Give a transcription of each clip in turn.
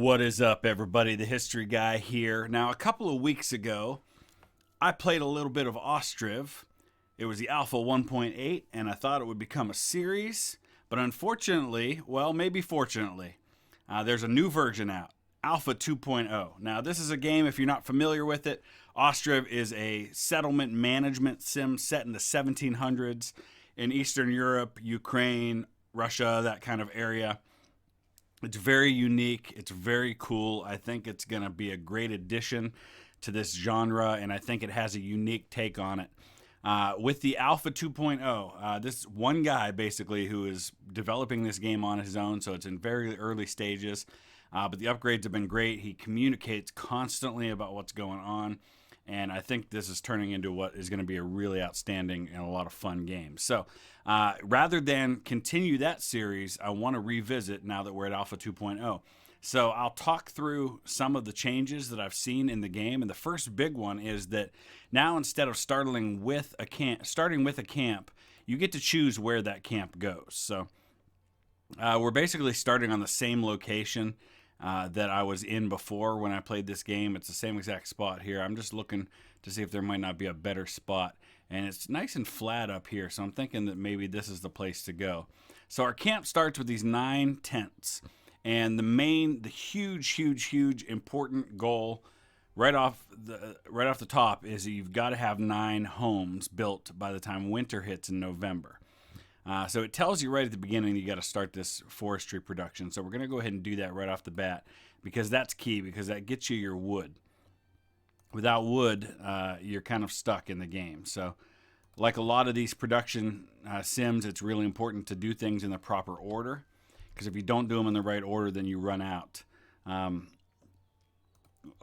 What is up, everybody? The History Guy here. Now, a couple of weeks ago, I played a little bit of OSTRIV. It was the Alpha 1.8, and I thought it would become a series. But unfortunately, well, maybe fortunately, there's a new version out, Alpha 2.0. Now, this is a game, if you're not familiar with it, OSTRIV is a settlement management sim set in the 1700s in Eastern Europe, Ukraine, Russia, that kind of area. It's very unique. It's very cool. I think it's going to be a great addition to this genre, and I think it has a unique take on it. With the Alpha 2.0, this one guy basically who is developing this game on his own, so it's in very early stages, but the upgrades have been great. He communicates constantly about what's going on, and I think this is turning into what is going to be a really outstanding and a lot of fun game. So rather than continue that series, I want to revisit now that we're at Alpha 2.0. So I'll talk through some of the changes that I've seen in the game, and the first big one is that now instead of starting with a camp, you get to choose where that camp goes. So we're basically starting on the same location that I was in before when I played this game. It's the same exact spot here. I'm just looking to see if there might not be a better spot. And it's nice and flat up here, so I'm thinking that maybe this is the place to go. So our camp starts with these 9 tents. And the huge important goal right off the top is that you've got to have 9 homes built by the time winter hits in November. So it tells you right at the beginning you got to start this forestry production. So we're going to go ahead and do that right off the bat because that's key, because that gets you your wood. Without wood, you're kind of stuck in the game. So like a lot of these production sims, it's really important to do things in the proper order, because if you don't do them in the right order, then you run out of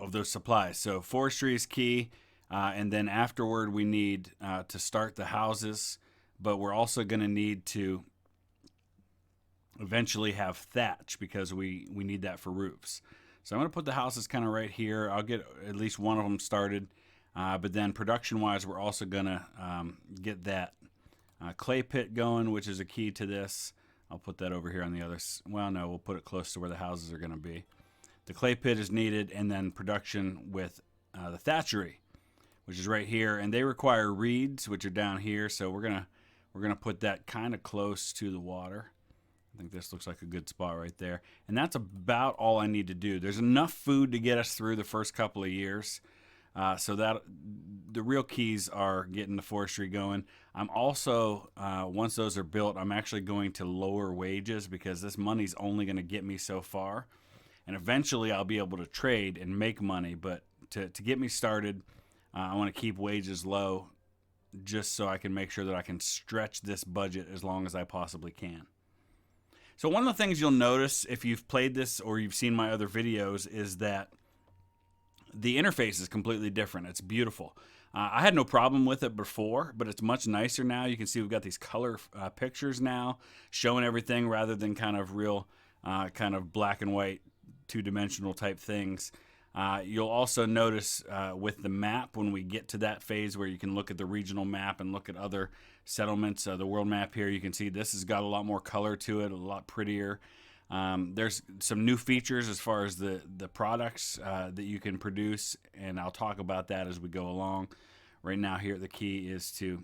those supplies. So forestry is key, and then afterward we need to start the houses, but we're also going to need to eventually have thatch because we need that for roofs. So I'm going to put the houses kind of right here. I'll get at least one of them started, but then production-wise, we're also going to get that clay pit going, which is a key to this. I'll put that over here on the other. Well, no, we'll put it close to where the houses are going to be. The clay pit is needed, and then production with the thatchery, which is right here, and they require reeds, which are down here. So we're gonna put that kind of close to the water. I think this looks like a good spot right there, and that's about all I need to do. There's enough food to get us through the first couple of years. So that the real keys are getting the forestry going. I'm also, once those are built, I'm actually going to lower wages because this money's only going to get me so far. And eventually I'll be able to trade and make money. But to get me started, I want to keep wages low just so I can make sure that I can stretch this budget as long as I possibly can. So one of the things you'll notice if you've played this or you've seen my other videos is that the interface is completely different. It's beautiful. I had no problem with it before, but it's much nicer now. You can see we've got these color pictures now showing everything rather than kind of real kind of black and white two-dimensional type things. You'll also notice with the map, when we get to that phase where you can look at the regional map and look at other settlements, the world map here, you can see this has got a lot more color to it, a lot prettier. There's some new features as far as the products that you can produce, and I'll talk about that as we go along. Right now here, the key is to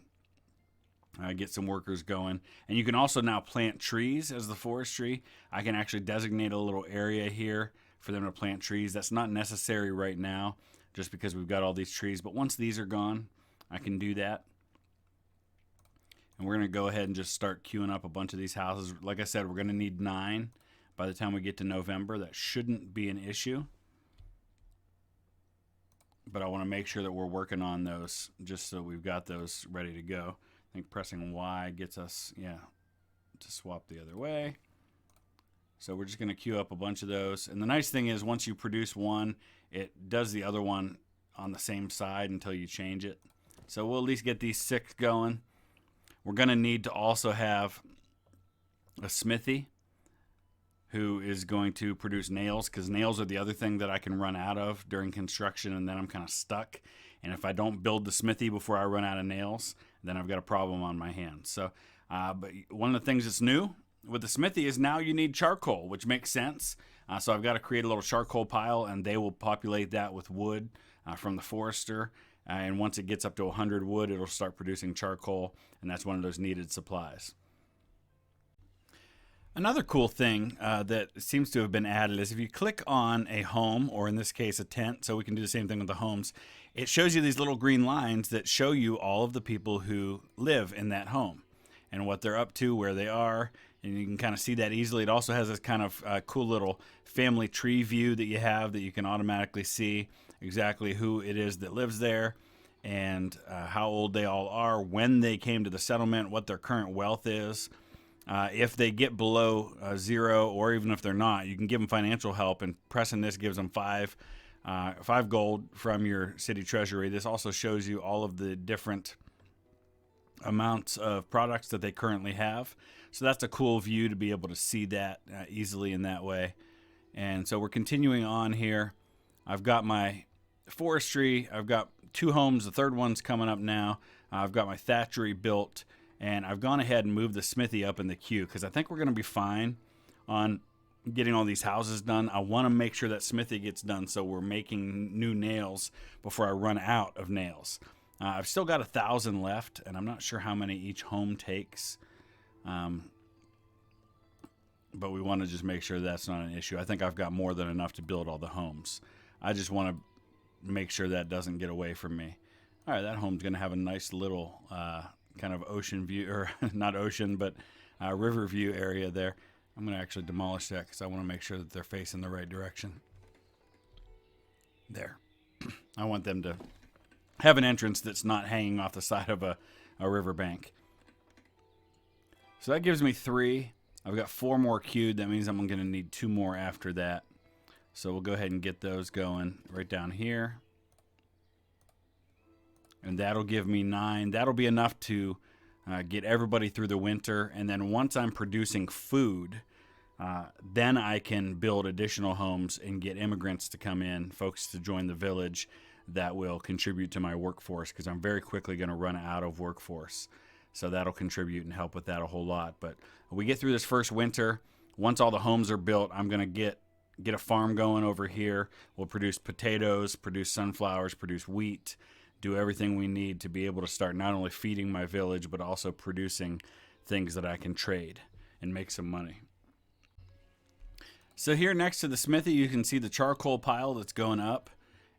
get some workers going. And you can also now plant trees as the forestry. I can actually designate a little area here for them to plant trees. That's not necessary right now just because we've got all these trees, but once these are gone, I can do that. And we're going to go ahead and just start queuing up a bunch of these houses. Like I said, we're going to need 9. By the time we get to November. That shouldn't be an issue. But I want to make sure that we're working on those just so we've got those ready to go. I think pressing Y gets us, to swap the other way. So we're just going to queue up a bunch of those. And the nice thing is once you produce one, it does the other one on the same side until you change it. So we'll at least get these 6 going. We're going to need to also have a smithy who is going to produce nails, because nails are the other thing that I can run out of during construction, and then I'm kind of stuck. And if I don't build the smithy before I run out of nails, then I've got a problem on my hands. So, but one of the things that's new with the smithy is now you need charcoal, which makes sense. So I've got to create a little charcoal pile, and they will populate that with wood from the forester. And once it gets up to 100 wood, it'll start producing charcoal, and that's one of those needed supplies. Another cool thing that seems to have been added is if you click on a home, or in this case a tent, so we can do the same thing with the homes, it shows you these little green lines that show you all of the people who live in that home and what they're up to, where they are, and you can kind of see that easily. It also has this kind of cool little family tree view that you have that you can automatically see exactly who it is that lives there and how old they all are, when they came to the settlement, what their current wealth is. If they get below 0, or even if they're not, you can give them financial help, and pressing this gives them 5 gold from your city treasury. This also shows you all of the different amounts of products that they currently have. So that's a cool view to be able to see that easily in that way. And so we're continuing on here. I've got my forestry. I've got 2 homes. The third one's coming up now. I've got my thatchery built. And I've gone ahead and moved the smithy up in the queue because I think we're going to be fine on getting all these houses done. I want to make sure that smithy gets done so we're making new nails before I run out of nails. I've still got 1,000 left, and I'm not sure how many each home takes. But we want to just make sure that's not an issue. I think I've got more than enough to build all the homes. I just want to make sure that doesn't get away from me. All right, that home's going to have a nice little kind of ocean view, or not ocean, but river view area there. I'm going to actually demolish that because I want to make sure that they're facing the right direction. There. I want them to have an entrance that's not hanging off the side of a riverbank. So that gives me 3. I've got 4 more queued. That means I'm going to need 2 more after that. So we'll go ahead and get those going right down here. And that'll give me 9. That'll be enough to get everybody through the winter. And then once I'm producing food, then I can build additional homes and get immigrants to come in, folks to join the village that will contribute to my workforce, because I'm very quickly going to run out of workforce. So that'll contribute and help with that a whole lot. But we get through this first winter. Once all the homes are built, I'm going to get a farm going over here. We'll produce potatoes, produce sunflowers, produce wheat, do everything we need to be able to start not only feeding my village, but also producing things that I can trade and make some money. So here next to the smithy, you can see the charcoal pile that's going up.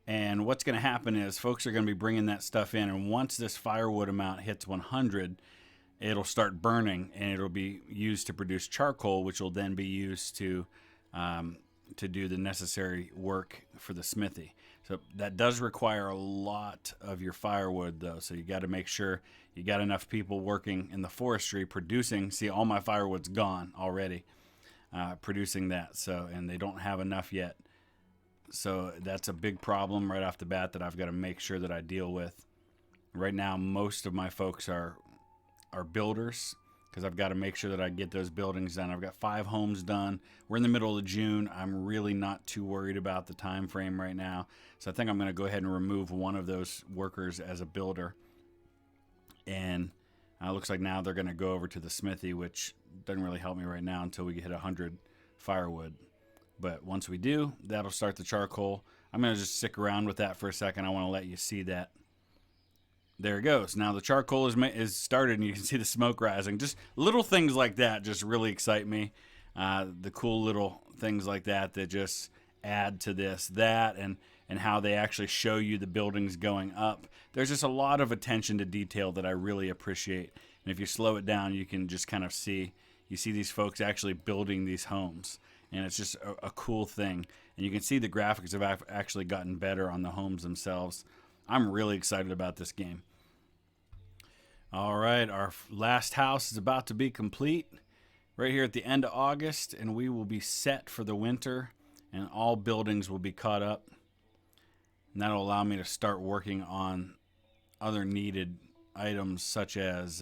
And what's going to happen is folks are going to be bringing that stuff in. And once this firewood amount hits 100, it'll start burning, and it'll be used to produce charcoal, which will then be used to do the necessary work for the smithy. So that does require a lot of your firewood, though. So you got to make sure you got enough people working in the forestry producing. See, all my firewood's gone already, producing that. So, and they don't have enough yet. So that's a big problem right off the bat that I've got to make sure that I deal with. Right now, most of my folks are builders, because I've got to make sure that I get those buildings done. I've got 5 homes done. We're in the middle of June. I'm really not too worried about the time frame right now. So I think I'm going to go ahead and remove one of those workers as a builder. And it looks like now they're going to go over to the smithy, which doesn't really help me right now until we hit 100 firewood. But once we do, that'll start the charcoal. I'm going to just stick around with that for a second. I want to let you see that. There it goes. Now the charcoal is started, and you can see the smoke rising. Just little things like that just really excite me. The cool little things like that just add to that, and how they actually show you the buildings going up. There's just a lot of attention to detail that I really appreciate. And if you slow it down, you can just kind of see these folks actually building these homes. And it's just a cool thing. And you can see the graphics have actually gotten better on the homes themselves. I'm really excited about this game. All right, our last house is about to be complete right here at the end of August, and we will be set for the winter, and all buildings will be caught up. And that'll allow me to start working on other needed items such as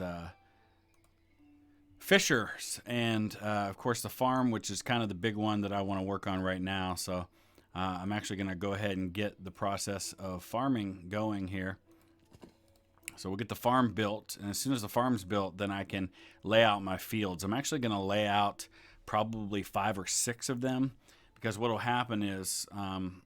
fishers and, of course, the farm, which is kind of the big one that I want to work on right now. So I'm actually going to go ahead and get the process of farming going here. So we'll get the farm built, and as soon as the farm's built, then I can lay out my fields. I'm actually going to lay out probably 5 or 6 of them, because what will happen is I'm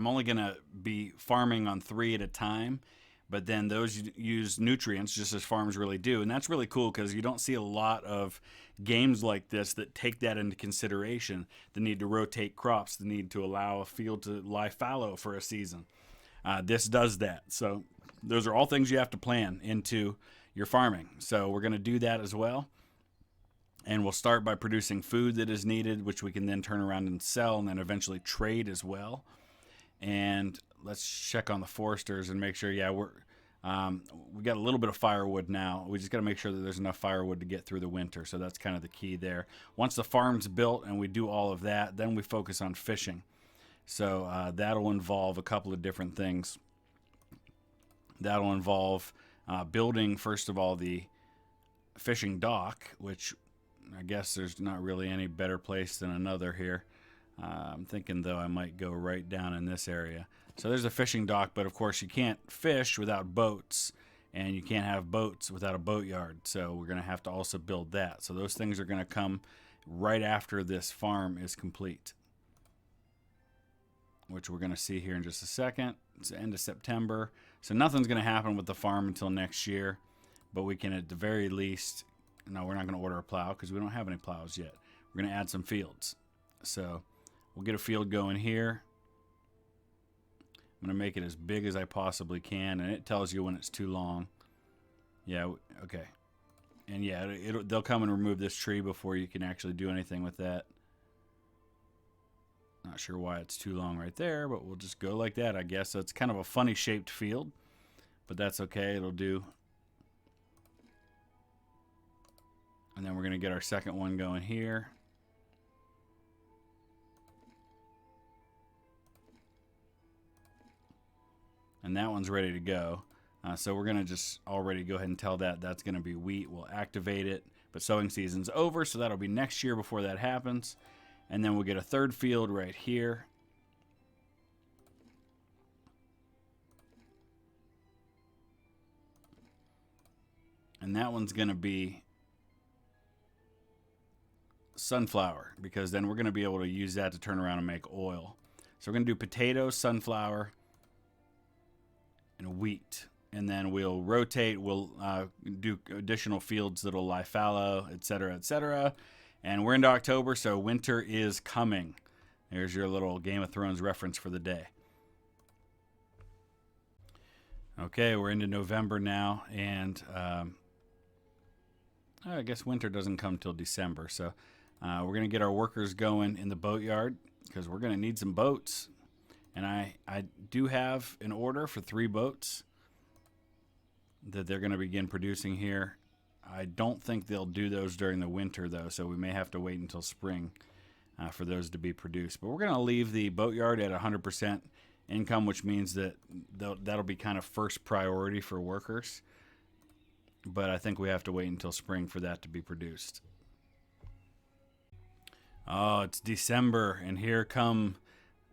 only going to be farming on 3 at a time, but then those use nutrients just as farms really do. And that's really cool because you don't see a lot of games like this that take that into consideration. The need to rotate crops, the need to allow a field to lie fallow for a season. This does that. So those are all things you have to plan into your farming. So we're going to do that as well. And we'll start by producing food that is needed, which we can then turn around and sell and then eventually trade as well. And let's check on the foresters and make sure, yeah, we got a little bit of firewood now. We just got to make sure that there's enough firewood to get through the winter. So that's kind of the key there. Once the farm's built and we do all of that, then we focus on fishing. So that'll involve a couple of different things. That'll involve building, first of all, the fishing dock, which I guess there's not really any better place than another here. I'm thinking, though, I might go right down in this area. So there's a fishing dock, but of course you can't fish without boats, and you can't have boats without a boatyard. So we're going to have to also build that. So those things are going to come right after this farm is complete, which we're going to see here in just a second. It's the end of September. So nothing's going to happen with the farm until next year, but we can at the very least, no, we're not going to order a plow because we don't have any plows yet. We're going to add some fields. So we'll get a field going here. I'm going to make it as big as I possibly can, and it tells you when it's too long. Yeah, okay. And yeah, they'll come and remove this tree before you can actually do anything with that. Not sure why it's too long right there, but we'll just go like that, I guess. So it's kind of a funny shaped field, but that's okay. It'll do. And then we're going to get our second one going here. And that one's ready to go. So we're going to just already go ahead and tell that that's going to be wheat. We'll activate it, but sowing season's over, so that'll be next year before that happens. And then we'll get a third field right here. And that one's going to be sunflower, because then we're going to be able to use that to turn around and make oil. So we're going to do potatoes, sunflower, and wheat. And then we'll rotate. We'll do additional fields that'll lie fallow, etc., etc. And we're into October, so winter is coming. There's your little Game of Thrones reference for the day. Okay, we're into November now, and I guess winter doesn't come till December. So we're going to get our workers going in the boatyard because we're going to need some boats. And I do have an order for 3 boats that they're going to begin producing here. I don't think they'll do those during the winter, though, so we may have to wait until spring for those to be produced. But we're going to leave the boatyard at 100% income, which means that that'll be kind of first priority for workers. But I think we have to wait until spring for that to be produced. Oh, it's December, and here come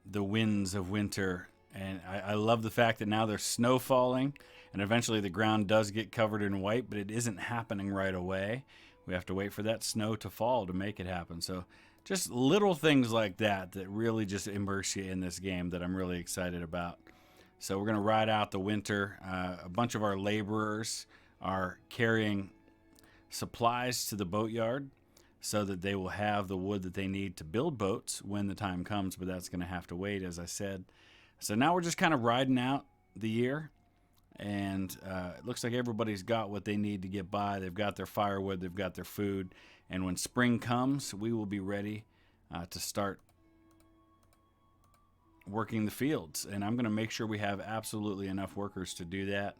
the winds of winter. And I love the fact that now there's snow falling, and eventually the ground does get covered in white, but it isn't happening right away. We have to wait for that snow to fall to make it happen. So just little things like that that really just immerse you in this game that I'm really excited about. So we're going to ride out the winter. A bunch of our laborers are carrying supplies to the boatyard so that they will have the wood that they need to build boats when the time comes, but that's going to have to wait, as I said. So now we're just kind of riding out the year, and it looks like everybody's got what they need to get by. They've got their firewood, they've got their food, and when spring comes, we will be ready to start working the fields. And I'm going to make sure we have absolutely enough workers to do that.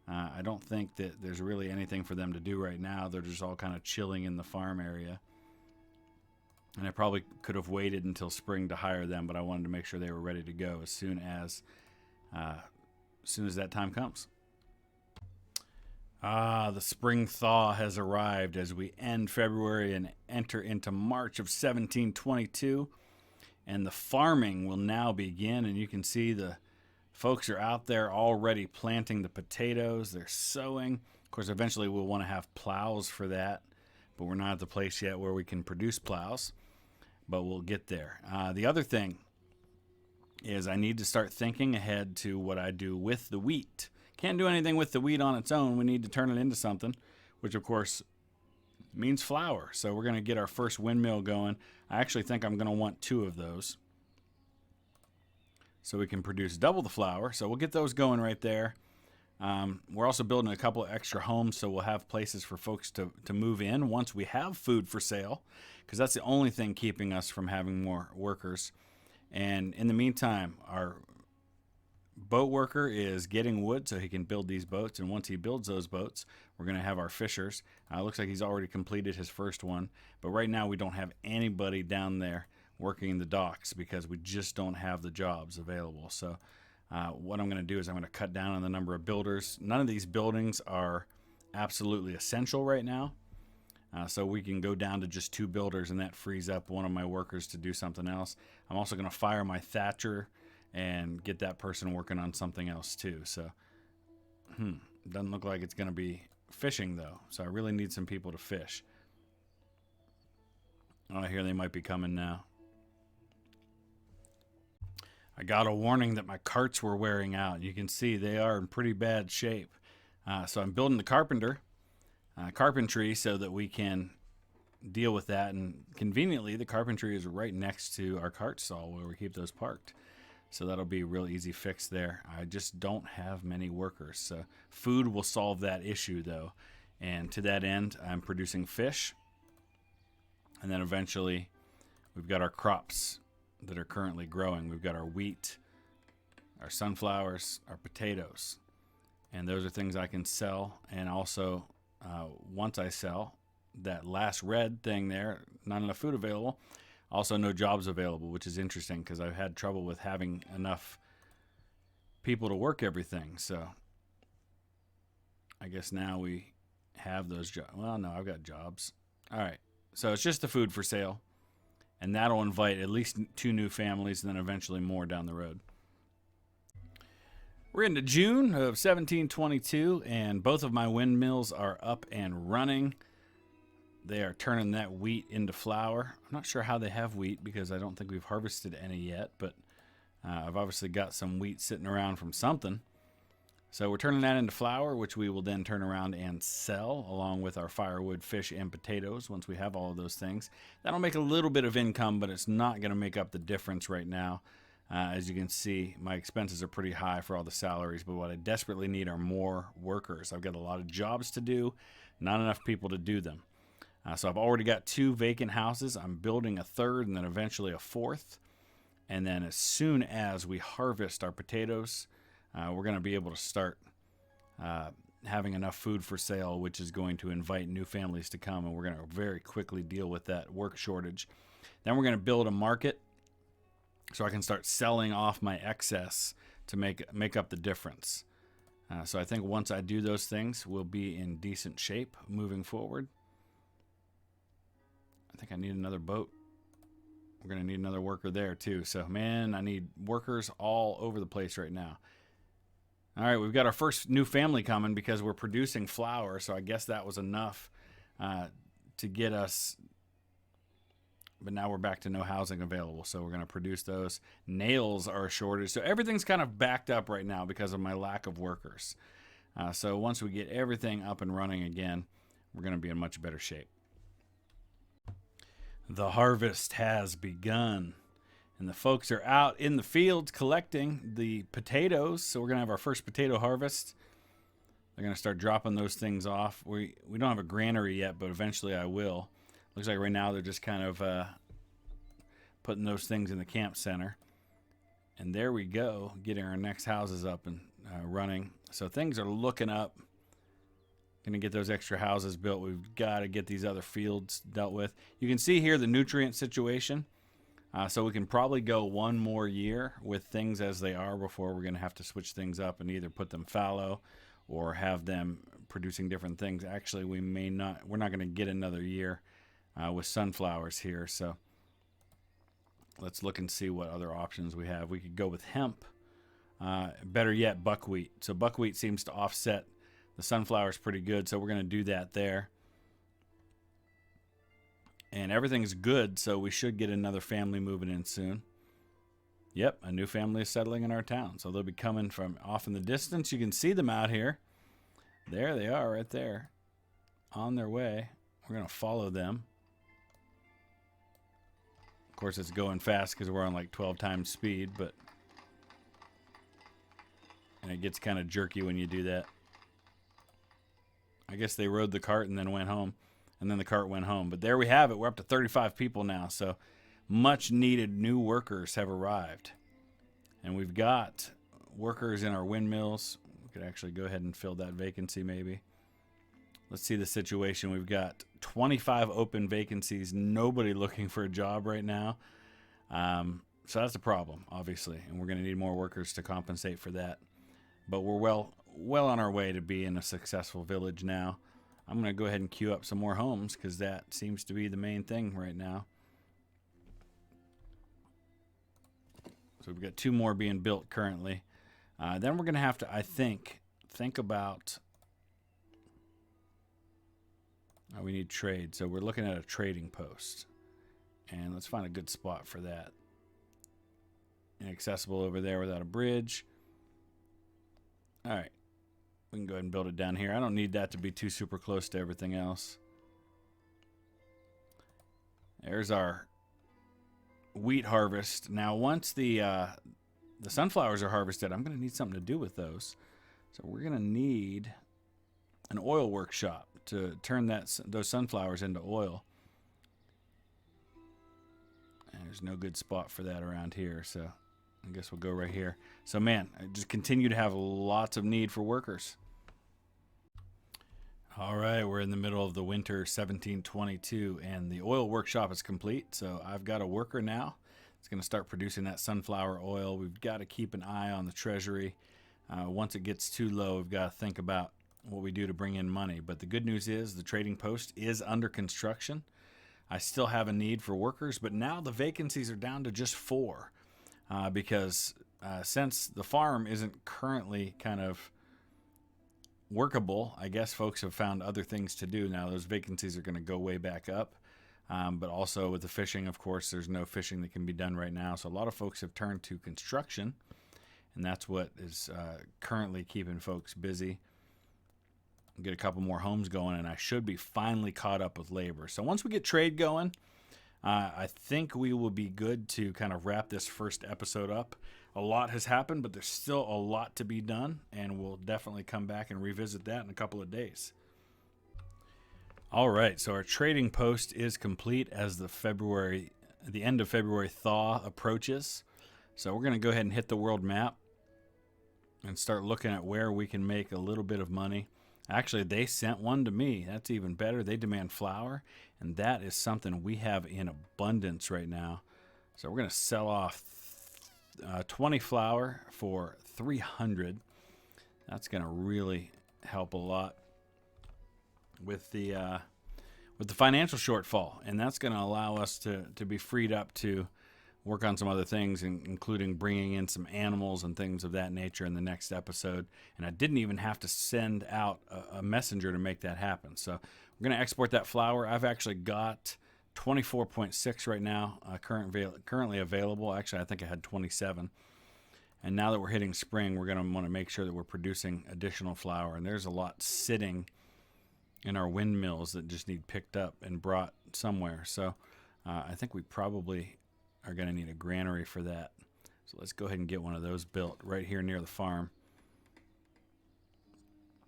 I don't think that there's really anything for them to do right now. They're just all kind of chilling in the farm area. And I probably could have waited until spring to hire them, but I wanted to make sure they were ready to go as soon as that time comes. The spring thaw has arrived as we end February and enter into March of 1722. And the farming will now begin, and you can see the folks are out there already planting the potatoes. They're sowing. Of course, eventually we'll want to have plows for that, but we're not at the place yet where we can produce plows. but we'll get there. The other thing is I need to start thinking ahead to what I do with the wheat. Can't do anything with the wheat on its own. We need to turn it into something, which of course means flour. So we're going to get our first windmill going. I actually think I'm going to want 2 of those, so we can produce double the flour. So we'll get those going right there. We're also building a couple of extra homes, so we'll have places for folks to move in once we have food for sale, because that's the only thing keeping us from having more workers. And in the meantime, our boat worker is getting wood so he can build these boats, and once he builds those boats, we're going to have our fishers. Looks like he's already completed his first one, but right now we don't have anybody down there working the docks because we just don't have the jobs available. So what I'm going to do is I'm going to cut down on the number of builders. None of these buildings are absolutely essential right now, so we can go down to just 2 builders, and that frees up one of my workers to do something else. I'm also going to fire my thatcher and get that person working on something else too. So doesn't look like it's going to be fishing though, so I really need some people to fish. Oh, I hear they might be coming now. I got a warning that my carts were wearing out. You can see they are in pretty bad shape. So I'm building the carpentry so that we can deal with that. And conveniently, the carpentry is right next to our cart stall where we keep those parked. So that'll be a real easy fix there. I just don't have many workers. So food will solve that issue though. And to that end, I'm producing fish. And then eventually we've got our crops that are currently growing. We've got our wheat, our sunflowers, our potatoes, and those are things I can sell. And also once I sell that last red thing there, not enough food available, also no jobs available, which is interesting because I've had trouble with having enough people to work everything. So I guess now we have those jobs. Well, no, I've got jobs. All right, so it's just the food for sale. And that'll invite at least 2 new families, and then eventually more down the road. We're into June of 1722, and both of my windmills are up and running. They are turning that wheat into flour. I'm not sure how they have wheat because I don't think we've harvested any yet, but I've obviously got some wheat sitting around from something. So we're turning that into flour, which we will then turn around and sell along with our firewood, fish, and potatoes once we have all of those things. That'll make a little bit of income, but it's not going to make up the difference right now. As you can see, my expenses are pretty high for all the salaries, but what I desperately need are more workers. I've got a lot of jobs to do, not enough people to do them. So I've already got 2 vacant houses. I'm building a 3rd and then eventually a 4th. And then as soon as we harvest our potatoes, we're going to be able to start having enough food for sale, which is going to invite new families to come, and we're going to very quickly deal with that work shortage. Then we're going to build a market so I can start selling off my excess to make up the difference. So I think once I do those things, we'll be in decent shape moving forward. I think I need another boat. We're going to need another worker there too. So man, I need workers all over the place right now. All right, we've got our first new family coming because we're producing flour, so I guess that was enough to get us. But now we're back to no housing available, so we're going to produce those. Nails are a shortage, so everything's kind of backed up right now because of my lack of workers. So once we get everything up and running again, we're going to be in much better shape. The harvest has begun. And the folks are out in the fields collecting the potatoes. So we're going to have our first potato harvest. They're going to start dropping those things off. We don't have a granary yet, but eventually I will. Looks like right now they're just kind of putting those things in the camp center. And there we go, getting our next houses up and running. So things are looking up. Going to get those extra houses built. We've got to get these other fields dealt with. You can see here the nutrient situation. So we can probably go 1 more year with things as they are before we're going to have to switch things up and either put them fallow or have them producing different things. Actually, we're not going to get another year with sunflowers here. So let's look and see what other options we have. We could go with hemp. Better yet, buckwheat. So buckwheat seems to offset the sunflowers pretty good. So we're going to do that there. And everything's good, so we should get another family moving in soon. Yep, a new family is settling in our town. So they'll be coming from off in the distance. You can see them out here. There they are right there. On their way. We're going to follow them. Of course, it's going fast because we're on like 12 times speed, but... And it gets kind of jerky when you do that. I guess they rode the cart and then went home. And then the cart went home. But there we have it. We're up to 35 people now. So much needed new workers have arrived. And we've got workers in our windmills. We could actually go ahead and fill that vacancy maybe. Let's see the situation. We've got 25 open vacancies. Nobody looking for a job right now. So that's a problem, obviously. And we're going to need more workers to compensate for that. But we're well on our way to being a successful village now. I'm going to go ahead and queue up some more homes because that seems to be the main thing right now. So we've got 2 more being built currently. Then we're going to have to, I think about... we need trade. So we're looking at a trading post. And let's find a good spot for that. Inaccessible over there without a bridge. All right. We can go ahead and build it down here. I don't need that to be too super close to everything else. There's our wheat harvest. Now, once the sunflowers are harvested, I'm going to need something to do with those. So we're going to need an oil workshop to turn those sunflowers into oil. And there's no good spot for that around here, so I guess we'll go right here. So, man, I just continue to have lots of need for workers. All right, we're in the middle of the winter 1722, and the oil workshop is complete. So I've got a worker now. It's going to start producing that sunflower oil. We've got to keep an eye on the treasury. Once it gets too low, we've got to think about what we do to bring in money. But the good news is the trading post is under construction. I still have a need for workers, but now the vacancies are down to just 4 because since the farm isn't currently kind of workable, I guess folks have found other things to do. Now those vacancies are going to go way back up. But also with the fishing, of course, there's no fishing that can be done right now. So a lot of folks have turned to construction, and that's what is currently keeping folks busy. Get a couple more homes going, and I should be finally caught up with labor. So once we get trade going, I think we will be good to kind of wrap this first episode up. A lot has happened, but there's still a lot to be done, and we'll definitely come back and revisit that in a couple of days. All right, so our trading post is complete as the end of February thaw approaches. So we're going to go ahead and hit the world map and start looking at where we can make a little bit of money. Actually, they sent one to me. That's even better. They demand flour, and that is something we have in abundance right now. So we're going to sell off 20 flour for 300. That's going to really help a lot with the financial shortfall, and that's going to allow us to be freed up to work on some other things, including bringing in some animals and things of that nature in the next episode. And I didn't even have to send out a messenger to make that happen. So we're going to export that flour. I've actually got 24.6 right now, currently available. Actually, I think I had 27. And now that we're hitting spring, we're going to want to make sure that we're producing additional flour. And there's a lot sitting in our windmills that just need picked up and brought somewhere. So I think we probably are going to need a granary for that. So let's go ahead and get one of those built right here near the farm.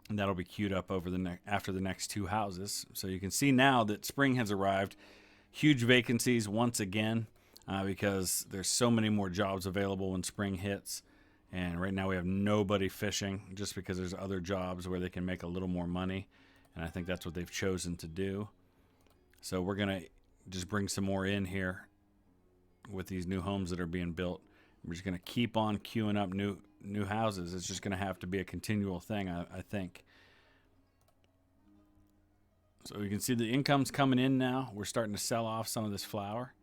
And that'll be queued up over after the next 2 houses. So you can see now that spring has arrived. Huge vacancies once again because there's so many more jobs available when spring hits. And right now we have nobody fishing just because there's other jobs where they can make a little more money. And I think that's what they've chosen to do. So we're going to just bring some more in here with these new homes that are being built. We're just going to keep on queuing up new houses. It's just going to have to be a continual thing, I think. So you can see the income's coming in now. We're starting to sell off some of this flour.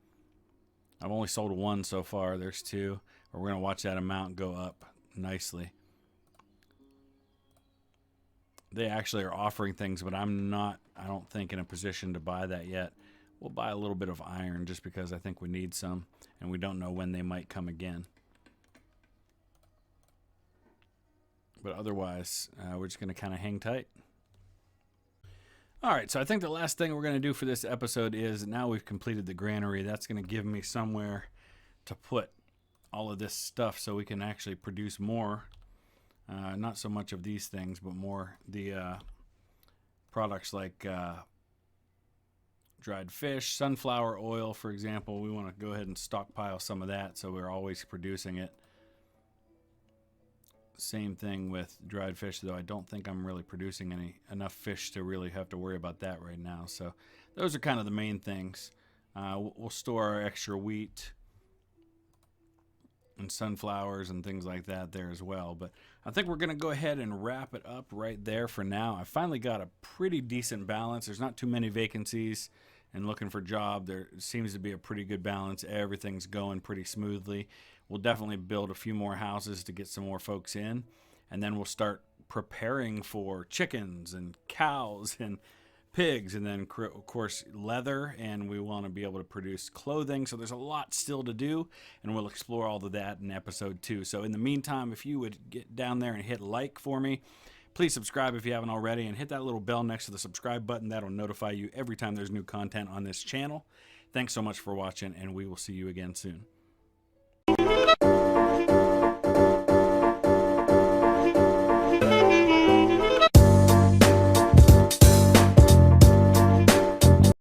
I've only sold 1 so far. There's 2. We're going to watch that amount go up nicely. They actually are offering things, but I'm not, I don't think, in a position to buy that yet. we'll buy a little bit of iron just because I think we need some, and we don't know when they might come again. But otherwise, we're just going to kind of hang tight. All right, so I think the last thing we're going to do for this episode is, now we've completed the granary, that's going to give me somewhere to put all of this stuff so we can actually produce more. Not so much of these things, but more the products like dried fish, sunflower oil, for example. We want to go ahead and stockpile some of that so we're always producing it. Same thing with dried fish, though I don't think I'm really producing enough fish to really have to worry about that right now. So those are kind of the main things. We'll store our extra wheat and sunflowers and things like that there as well. But I think we're going to go ahead and wrap it up right there for now. I finally got a pretty decent balance. There's not too many vacancies, and looking for a job, there seems to be a pretty good balance. Everything's going pretty smoothly. We'll definitely build a few more houses to get some more folks in, and then we'll start preparing for chickens and cows and pigs, and then of course leather, and we want to be able to produce clothing. So there's a lot still to do, and we'll explore all of that in episode 2. So in the meantime, if you would get down there and hit like for me, please subscribe if you haven't already, and hit that little bell next to the subscribe button. That'll notify you every time there's new content on this channel. Thanks so much for watching, and we will see you again soon.